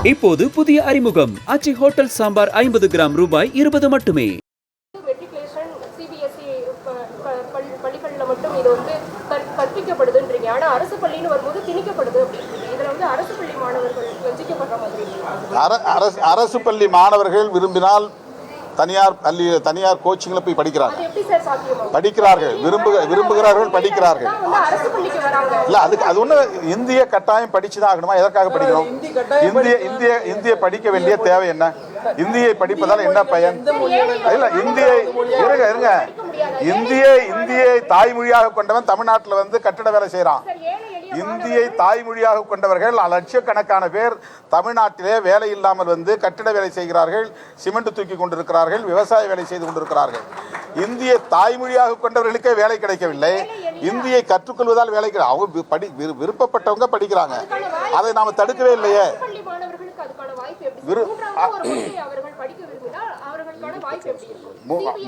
இப்போது புதிய அறிமுகம் ஆச்சி ஹோட்டல் சாம்பார் 50 கிராம் ரூபாய் 20 மட்டுமே. பள்ளிகளில் மட்டும் இது வந்து கற்பிக்கப்படுதுன்றீங்க. ஆனால் அரசு பள்ளின்னு வரும்போது திணிக்கப்படுது அப்படின்றீங்க. இதில் வந்து அரசு பள்ளி மாணவர்கள் வஞ்சிக்கப்படுற மாதிரி. அரசு பள்ளி மாணவர்கள் விரும்பினால் தனியார் கோச்சிங்கில் போய் படிக்கிறார்கள், விரும்புகிறார்கள், படிக்கிறார்கள். இல்லை, அது ஒன்று இந்திய கட்டாயம் படிச்சுதான் ஆகணுமா? எதற்காக படிக்கணும்? இந்திய படிக்க வேண்டிய தேவை என்ன? இந்தியை படிப்பதால் என்ன பயன்? இல்ல, இந்தியை தாய்மொழியாக கொண்டவன் தமிழ்நாட்டில் வந்து கட்டிட வேலை செய்யறான். இந்தியை தாய்மொழியாக கொண்டவர்கள் லட்சக்கணக்கான பேர் தமிழ்நாட்டிலே வேலை இல்லாமல் வந்து கட்டிட வேலை செய்கிறார்கள், சிமெண்ட் தூக்கி கொண்டிருக்கிறார்கள், விவசாய வேலை செய்து கொண்டிருக்கிறார்கள். இந்தியை தாய்மொழியாக கொண்டவர்களுக்கே வேலை கிடைக்கவில்லை. இந்தியை கற்றுக்கொள்வதால் வேலை அவங்க விருப்பப்பட்டவங்க படிக்கிறாங்க. அதை நாம தடுக்கவே இல்லையே.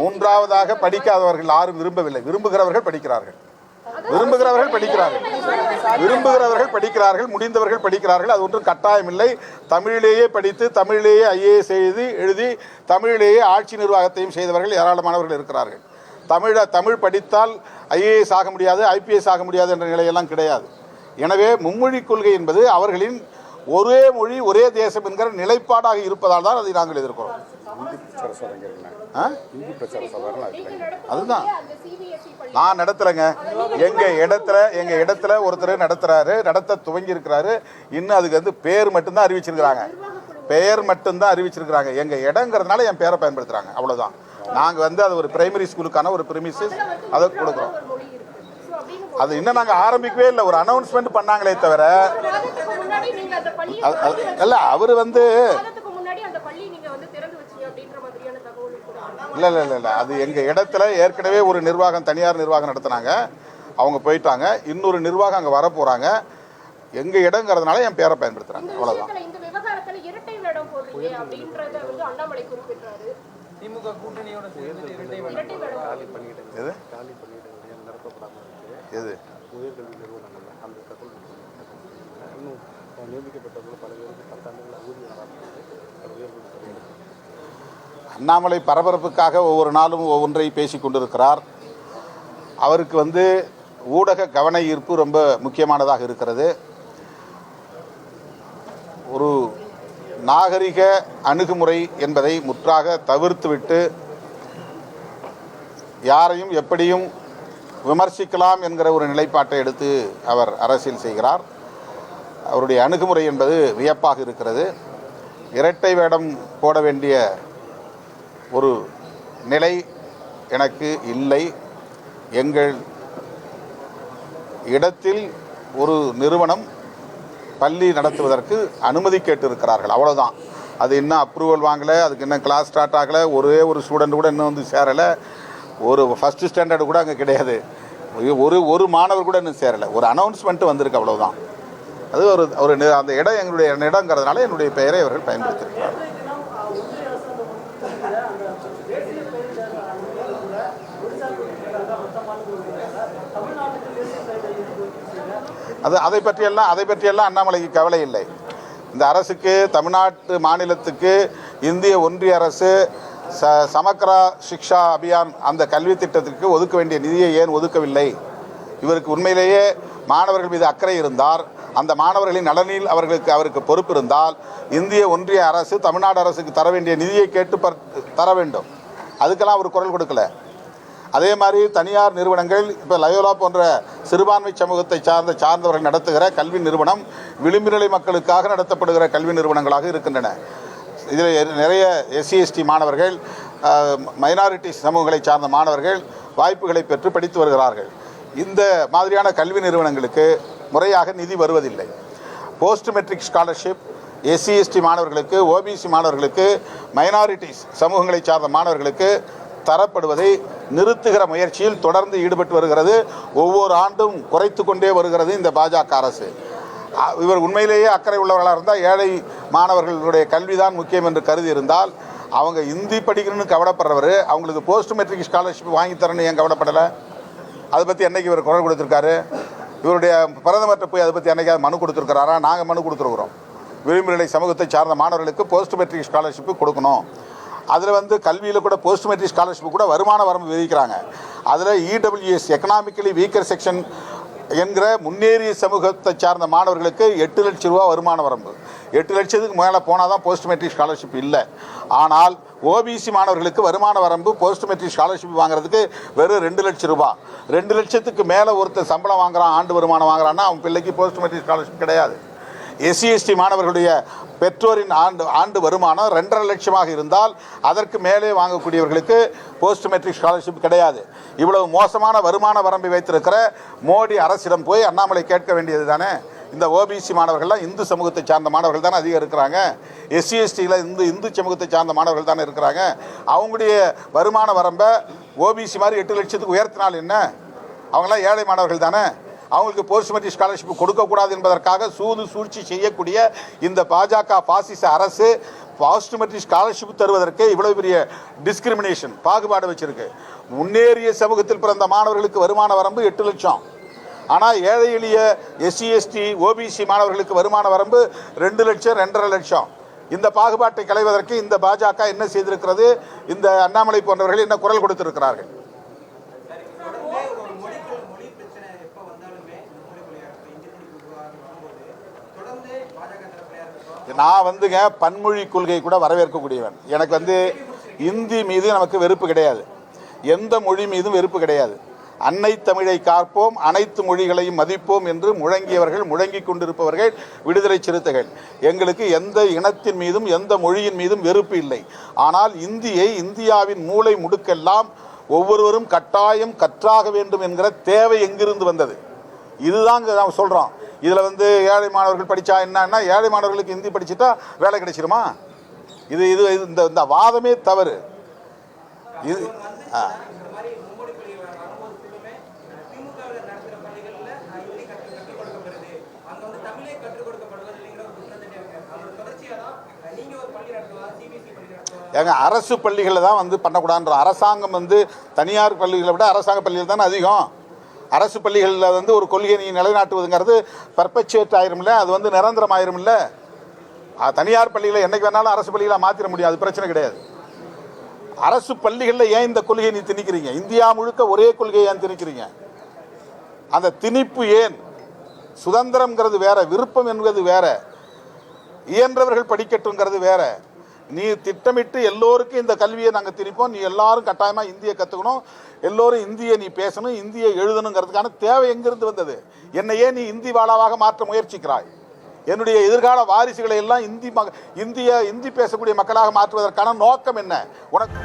மூன்றாவதாக படிக்காதவர்கள் யாரும் விரும்பவில்லை. விரும்புகிறவர்கள் படிக்கிறார்கள், முடிந்தவர்கள் படிக்கிறார்கள். அது ஒன்றும் கட்டாயம் இல்லை. தமிழிலேயே படித்து தமிழிலேயே IAS எழுதி தமிழிலேயே ஆட்சி நிர்வாகத்தையும் செய்தவர்கள் ஏராளமானவர்கள் இருக்கிறார்கள். தமிழ் படித்தால் IAS ஆக முடியாது, IPS ஆக முடியாது என்ற நிலையெல்லாம் கிடையாது. எனவே மும்மொழி கொள்கை என்பது அவர்களின் ஒரே மொழி ஒரே தேசம் என்கிற நிலைப்பாடாக இருப்பதால் தான் அதை நாங்கள் எதிர்க்கிறோம். அதுதான் நான் நடத்துறேங்க. எங்க இடத்துல ஒருத்தர் நடத்த துவங்கி இருக்கிறாரு. இன்னும் அதுக்கு வந்து பேர் மட்டும்தான் அறிவிச்சிருக்கிறாங்க. எங்க இடங்கிறதுனால என் பேரை பயன்படுத்துறாங்க, அவ்வளவுதான். நாங்க வந்து அது ஒரு பிரைமரி ஸ்கூலுக்கான ஒரு பிரிமிசஸ் அதை கொடுக்குறோம். அது இன்னும் நாங்க ஆரம்பிக்கவே இல்லை. ஒரு அனௌன்ஸ்மெண்ட் பண்ணாங்களே தவிர இல்ல, அவரு வந்து இல்ல அது எங்க இடத்துல ஏற்கனவே ஒரு நிர்வாகம், தனியார் நிர்வாகம் நடத்தினாங்க. அவங்க போயிட்டாங்க. இன்னொரு நிர்வாகம் அங்க வர போறாங்க. எங்க இடங்கிறதுனால என் பேரை பயன்படுத்துறாங்க, அவ்வளவுதான். அண்ணாமலை பரபரப்புக்காக ஒவ்வொரு நாளும் ஒவ்வொன்றை பேசிக் கொண்டிருக்கிறார். அவருக்கு வந்து ஊடக கவன ஈர்ப்பு ரொம்ப முக்கியமானதாக இருக்கிறது. ஒரு நாகரிக அணுகுமுறை என்பதை முற்றாக தவிர்த்துவிட்டு யாரையும் எப்படியும் விமர்சிக்கலாம் என்கிற ஒரு நிலைப்பாட்டை எடுத்து அவர் அரசியல் செய்கிறார். அவருடைய அணுகுமுறை என்பது வியப்பாக இருக்கிறது. இரட்டை வேடம் போட வேண்டிய ஒரு நிலை எனக்கு இல்லை. எங்கள் இடத்தில் ஒரு நிறுவனம் பள்ளி நடத்துவதற்கு அனுமதி கேட்டிருக்கிறார்கள், அவ்வளோதான். அது இன்னும் அப்ரூவல் வாங்கலை, அதுக்கு இன்னும் கிளாஸ் ஸ்டார்ட் ஆகலை. ஒரே ஒரு ஸ்டூடெண்ட் கூட இன்னும் வந்து சேரலை. ஒரு ஃபஸ்ட்டு ஸ்டாண்டர்டு கூட அங்கே கிடையாது. ஒரு மாணவர் கூட இன்னும் சேரலை. ஒரு அனௌன்ஸ்மெண்ட்டு வந்திருக்கு, அவ்வளோதான். அது ஒரு அந்த இடம் எங்களுடைய இடங்கிறதுனால என்னுடைய பெயரை அவர்கள் பயன்படுத்தியிருக்கிறார். அதை பற்றியெல்லாம் அண்ணாமலைக்கு கவலை இல்லை. இந்த அரசுக்கு, தமிழ்நாட்டு மாநிலத்துக்கு இந்திய ஒன்றிய அரசு சமக்ரா சிக்ஷா அபியான் அந்த கல்வி திட்டத்திற்கு ஒதுக்க வேண்டிய நிதியை ஏன் ஒதுக்கவில்லை? இவருக்கு உண்மையிலேயே மாணவர்கள் மீது அக்கறை இருந்தார், அந்த மாணவர்களின் நலனில் அவருக்கு பொறுப்பு இருந்தால் இந்திய ஒன்றிய அரசு தமிழ்நாடு அரசுக்கு தர வேண்டிய நிதியை கேட்டு தர வேண்டும். அதுக்கெல்லாம் அவர் குரல் கொடுக்கல. அதே மாதிரி தனியார் நிறுவனங்கள், இப்போ லயோலா போன்ற சிறுபான்மை சமூகத்தை சார்ந்தவர்கள் நடத்துகிற கல்வி நிறுவனம் விளிம்புநிலை மக்களுக்காக நடத்தப்படுகிற கல்வி நிறுவனங்களாக இருக்கின்றன. இதில் நிறைய SC/ST மாணவர்கள், மைனாரிட்டி சமூகங்களை சார்ந்த மாணவர்கள் வாய்ப்புகளை பெற்று படித்து வருகிறார்கள். இந்த மாதிரியான கல்வி நிறுவனங்களுக்கு முறையாக நிதி வருவதில்லை. போஸ்ட் மெட்ரிக் ஸ்காலர்ஷிப் SC/ST மாணவர்களுக்கு, OBC மாணவர்களுக்கு, மைனாரிட்டிஸ் சமூகங்களை சார்ந்த மாணவர்களுக்கு தரப்படுவதை நிறுத்துகிற முயற்சியில் தொடர்ந்து ஈடுபட்டு வருகிறது. ஒவ்வொரு ஆண்டும் குறைத்து கொண்டே வருகிறது இந்த பாஜக அரசு. இவர் உண்மையிலேயே அக்கறை உள்ளவர்களாக இருந்தால் ஏழை மாணவர்களுடைய கல்விதான் முக்கியம் என்று கருதி இருந்தால் அவங்க இந்தி படிக்கணும்னு கவலைப்படுறவர் அவங்களுக்கு போஸ்ட் மெட்ரிக் ஸ்காலர்ஷிப் வாங்கி தரணும்னு ஏன் கவலைப்படலை? அதை பற்றி என்றைக்கு இவர் குரல் கொடுத்துருக்காரு? இவருடைய பிரதமர்கிட்ட போய் அதை பற்றி என்றைக்காவது மனு கொடுத்துருக்கிறாரா? நாங்கள் மனு கொடுத்துருக்குறோம். விளிம்புநிலை சமூகத்தை சார்ந்த மாணவர்களுக்கு போஸ்ட் மெட்ரிக் ஸ்காலர்ஷிப்பு கொடுக்கணும். அதில் வந்து கல்வியில் கூட போஸ்ட் மெட்ரிக் ஸ்காலர்ஷிப் கூட வருமான வரம்பு விதிக்கிறாங்க. அதில் இடபிள்யூஎஸ் எக்கனாமிக்கலி வீக்கர் செக்ஷன் என்கிற முன்னேறிய சமூகத்தை சார்ந்த மாணவர்களுக்கு 8 லட்சம் ரூபா வருமான வரம்பு. 8 லட்சத்துக்கு மேலே போனால் தான் போஸ்ட் மெட்ரிக் ஸ்காலர்ஷிப் இல்லை. ஆனால் ஓபிசி மாணவர்களுக்கு வருமான வரம்பு போஸ்ட் மெட்ரிக் ஸ்காலர்ஷிப் வாங்குறதுக்கு வெறும் 2 லட்சம் ரூபா. 2 லட்சத்துக்கு மேலே ஒருத்தர் சம்பளம் வாங்குறான், ஆண்டு வருமானம் வாங்குறான்னா அவன் பிள்ளைக்கு போஸ்ட் மெட்ரிக் ஸ்காலர்ஷிப் கிடையாது. எஸ்சி எஸ்டி மாணவர்களுடைய பெற்றோரின் ஆண்டு வருமானம் 2.5 லட்சமாக இருந்தால் அதற்கு மேலே வாங்கக்கூடியவர்களுக்கு போஸ்ட் மெட்ரிக் ஸ்காலர்ஷிப் கிடையாது. இவ்வளவு மோசமான வருமான வரம்பை வைத்திருக்கிற மோடி அரசிடம் போய் அண்ணாமலை கேட்க வேண்டியது தானே. இந்த ஓபிசி மாணவர்கள்லாம் இந்து சமூகத்தை சார்ந்த மாணவர்கள் தானே அதிகம் இருக்கிறாங்க. எஸ்சி எஸ்டியில் இந்து சமூகத்தை சார்ந்த மாணவர்கள் தானே இருக்கிறாங்க. அவங்களுடைய வருமான வரம்பை ஓபிசி மாதிரி 8 லட்சத்துக்கு உயர்த்தினால் என்ன? அவங்களாம் ஏழை மாணவர்கள் தானே. அவங்களுக்கு போஸ்ட் மெட்ரிக் ஸ்காலர்ஷிப் கொடுக்கக்கூடாது என்பதற்காக சூழ்ச்சி செய்யக்கூடிய இந்த பாஜக பாசிச அரசு போஸ்ட் மெட்ரிக் ஸ்காலர்ஷிப் தருவதற்கு இவ்வளவு பெரிய டிஸ்கிரிமினேஷன் பாகுபாடு வச்சிருக்கு. முன்னேறிய சமூகத்தில் பிறந்த மாணவர்களுக்கு வருமான வரம்பு 8 லட்சம். ஆனால் ஏழை எளிய எஸ்சி எஸ்டி ஓபிசி மாணவர்களுக்கு வருமான வரம்பு 2 லட்சம் 2.5 லட்சம். இந்த பாகுபாட்டை களைவதற்கு இந்த பாஜக என்ன செய்திருக்கிறது? இந்த அண்ணாமலை போன்றவர்கள் என்ன குரல் கொடுத்திருக்கிறார்கள்? நான் வந்துங்க பன்மொழி கொள்கை கூட வரவேற்கக்கூடியவன். எனக்கு வந்து இந்தி மீது நமக்கு வெறுப்பு கிடையாது, எந்த மொழி மீதும் வெறுப்பு கிடையாது. அன்னை தமிழை காப்போம், அனைத்து மொழிகளையும் மதிப்போம் என்று முழங்கியவர்கள், முழங்கிக் கொண்டிருப்பவர்கள் விடுதலை சிறுத்தைகள். எங்களுக்கு எந்த இனத்தின் மீதும் எந்த மொழியின் மீதும் வெறுப்பு இல்லை. ஆனால் இந்தியை இந்தியாவின் மூலை முடுக்கெல்லாம் ஒவ்வொருவரும் கட்டாயம் கற்றாக வேண்டும் என்கிற தேவை எங்கிருந்து வந்தது? இதுதான் நாம் சொல்கிறோம். இதில் வந்து ஏழை மாணவர்கள் படித்தா என்னன்னா, ஏழை மாணவர்களுக்கு ஹிந்தி படிச்சுட்டா வேலை கிடைச்சிருமா? இது இது இந்த வாதமே தவறு. இது எங்க அரசு பள்ளிகளில் தான் வந்து பண்ணக்கூடாதுன்ற அரசாங்கம் வந்து தனியார் பள்ளிகளை விட அரசாங்க பள்ளிகள் தானே அதிகம். அரசு பள்ளிகளில் வந்து ஒரு கொள்கையை நீ நிலைநாட்டுவதுங்கிறது பர்பச்சுவேட் ஆயிரும்ல, அது வந்து நிரந்தரம் ஆயிரும்ல. தனியார் பள்ளிகளை என்னைக்கு வேணாலும் அரசு பள்ளிகளை மாற்றிட முடியும், அது பிரச்சனை கிடையாது. அரசு பள்ளிகளில் ஏன் இந்த கொள்கையை நீ திணிக்கிறீங்க? இந்தியா முழுக்க ஒரே கொள்கையை ஏன் திணிக்கிறீங்க? அந்த திணிப்பு ஏன்? சுதந்திரம்ங்கிறது வேற, விருப்பம் என்பது வேற, இயன்றவர்கள் படிக்கட்டுங்கிறது வேற. நீ திட்டமிட்டு எல்லோருக்கும் இந்த கல்வியை நாங்கள் திணிப்போம், நீ எல்லாரும் கட்டாயமாக இந்தியை கற்றுக்கணும், எல்லோரும் இந்தியை நீ பேசணும், இந்தியை எழுதணுங்கிறதுக்கான தேவை எங்கிருந்து வந்தது? என்னையே நீ இந்தி வாழாவாக மாற்ற முயற்சிக்கிறாய். என்னுடைய எதிர்கால வாரிசுகளை எல்லாம் இந்தி பேசக்கூடிய மக்களாக மாற்றுவதற்கான நோக்கம் என்ன உனக்கு?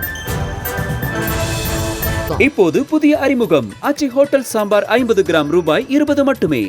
இப்போது புதிய அறிமுகம் ஆச்சி ஹோட்டல் சாம்பார் 50 கிராம் ரூபாய் 20 மட்டுமே.